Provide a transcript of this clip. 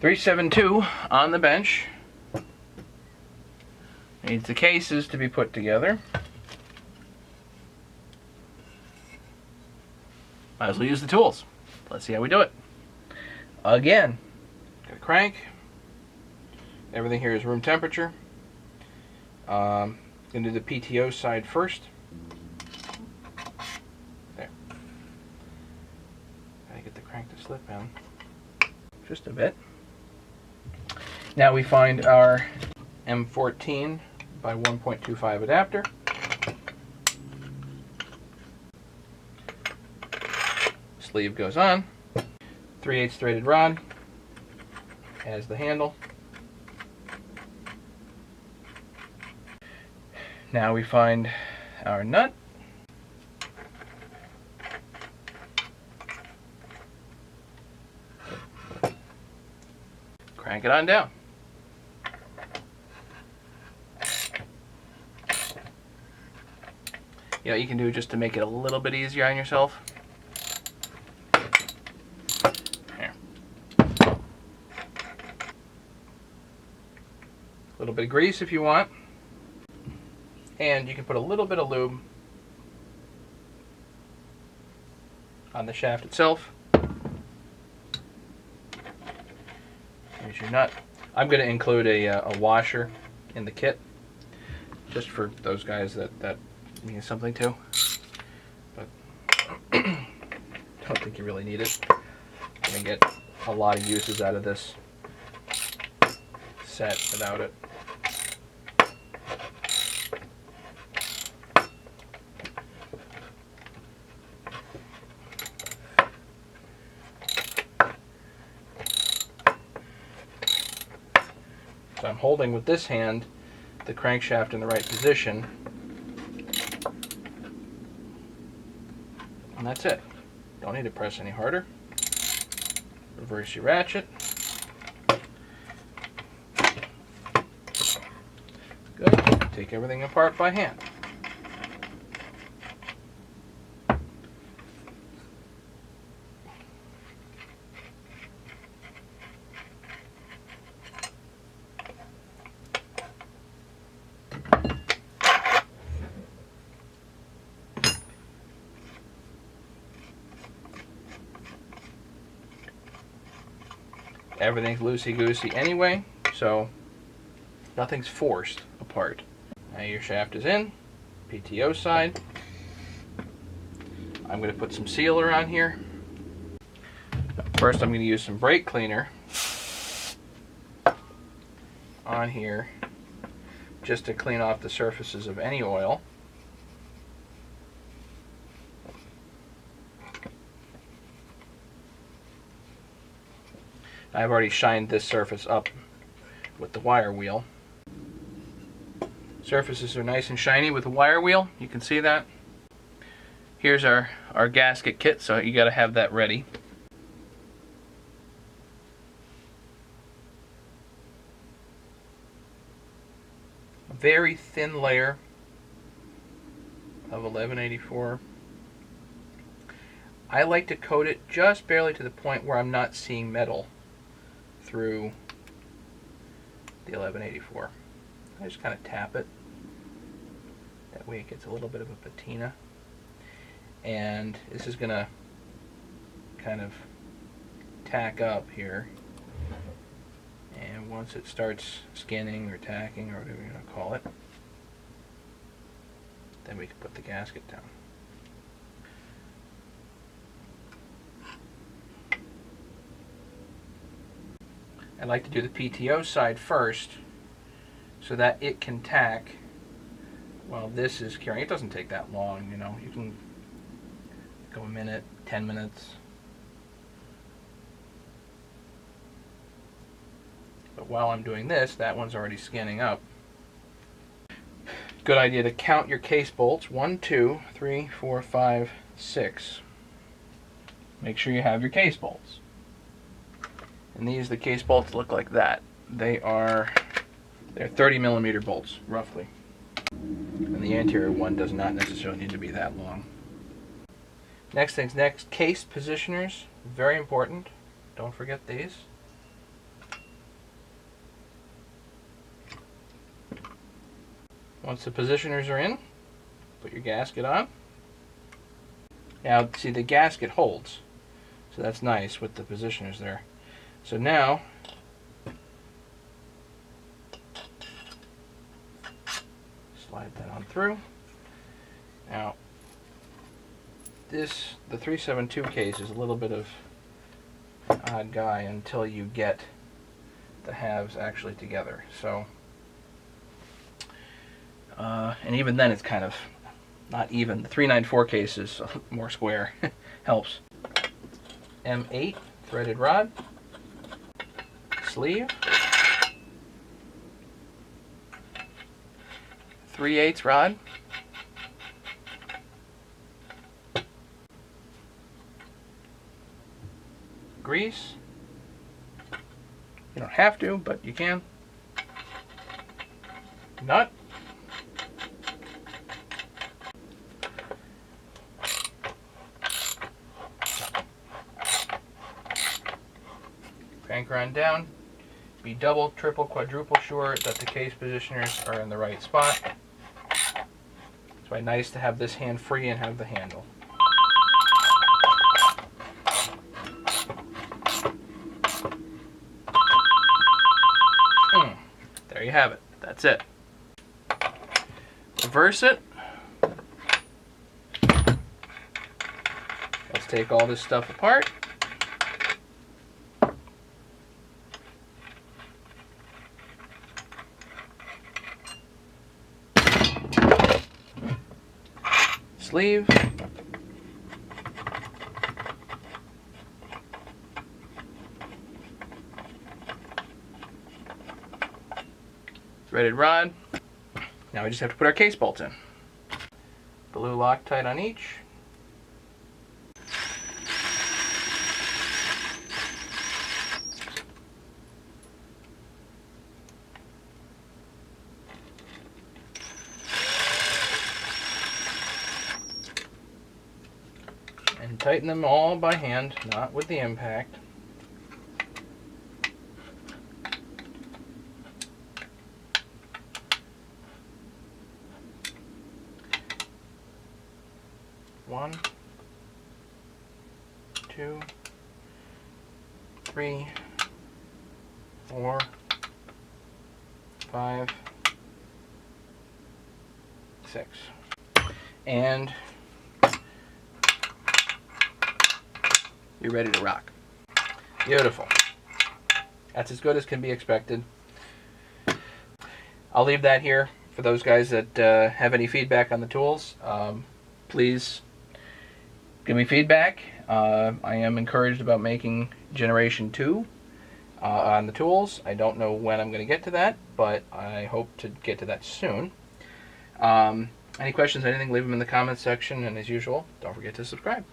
372 on the bench. Needs the cases to be put together. Might as well use the tools. Let's see how we do it. Again, got a crank. Everything here is room temperature. Gonna do the PTO side first. There. Gotta get the crank to slip in. Just a bit. Now we find our M14 by 1.25 adapter. Sleeve goes on. 3/8 threaded rod as the handle. Now we find our nut. Crank it on down. You know what you can do just to make it a little bit easier on yourself? Here. A little bit of grease if you want. And you can put a little bit of lube on the shaft itself. Here's your nut. I'm going to include a washer in the kit, just for those guys that means something to. But don't think you really need it. You're going to get a lot of uses out of this set without it. So I'm holding with this hand the crankshaft in the right position, and that's it. Don't need to press any harder. Reverse your ratchet. Good. Take everything apart by hand. Everything's loosey-goosey anyway, so nothing's forced apart. Now your shaft is in, PTO side. I'm going to put some sealer on here. First I'm going to use some brake cleaner on here just to clean off the surfaces of any oil. I've already shined this surface up with the wire wheel. Surfaces are nice and shiny with the wire wheel. You can see that. Here's our gasket kit, so you got to have that ready. A very thin layer of 1184. I like to coat it just barely to the point where I'm not seeing metal through the 1184. I just kind of tap it. That way it gets a little bit of a patina. And this is going to kind of tack up here. And once it starts skinning or tacking or whatever you're going to call it, then we can put the gasket down. I like to do the PTO side first so that it can tack while this is curing. It doesn't take that long, you know. You can go a minute, 10 minutes. But while I'm doing this, that one's already skinning up. Good idea to count your case bolts. 1, 2, 3, 4, 5, 6. Make sure you have your case bolts. And the case bolts look like that. They're 30mm bolts, roughly. And the anterior one does not necessarily need to be that long. Next things next, case positioners. Very important. Don't forget these. Once the positioners are in, put your gasket on. Now, see, the gasket holds, so that's nice with the positioners there. So now, slide that on through. Now, the 372 case is a little bit of an odd guy until you get the halves actually together. So, and even then it's kind of not even. The 394 case is more square. Helps. M8 threaded rod, sleeve, 3/8 rod, grease. You don't have to, but you can. Nut. Crank on down. Be double, triple, quadruple sure that the case positioners are in the right spot. It's why nice to have this hand free and have the handle. There you have it. That's it. Reverse it. Let's take all this stuff apart. Sleeve. Threaded rod. Now we just have to put our case bolts in. Blue Loctite on each. And tighten them all by hand, not with the impact. One, 2, 3, 4, 5, 6. And you're ready to rock. Beautiful. That's as good as can be expected. I'll leave that here for those guys that have any feedback on the tools. Please give me feedback. I am encouraged about making Generation 2 on the tools. I don't know when I'm going to get to that, but I hope to get to that soon. Any questions, anything, leave them in the comments section, and as usual, don't forget to subscribe.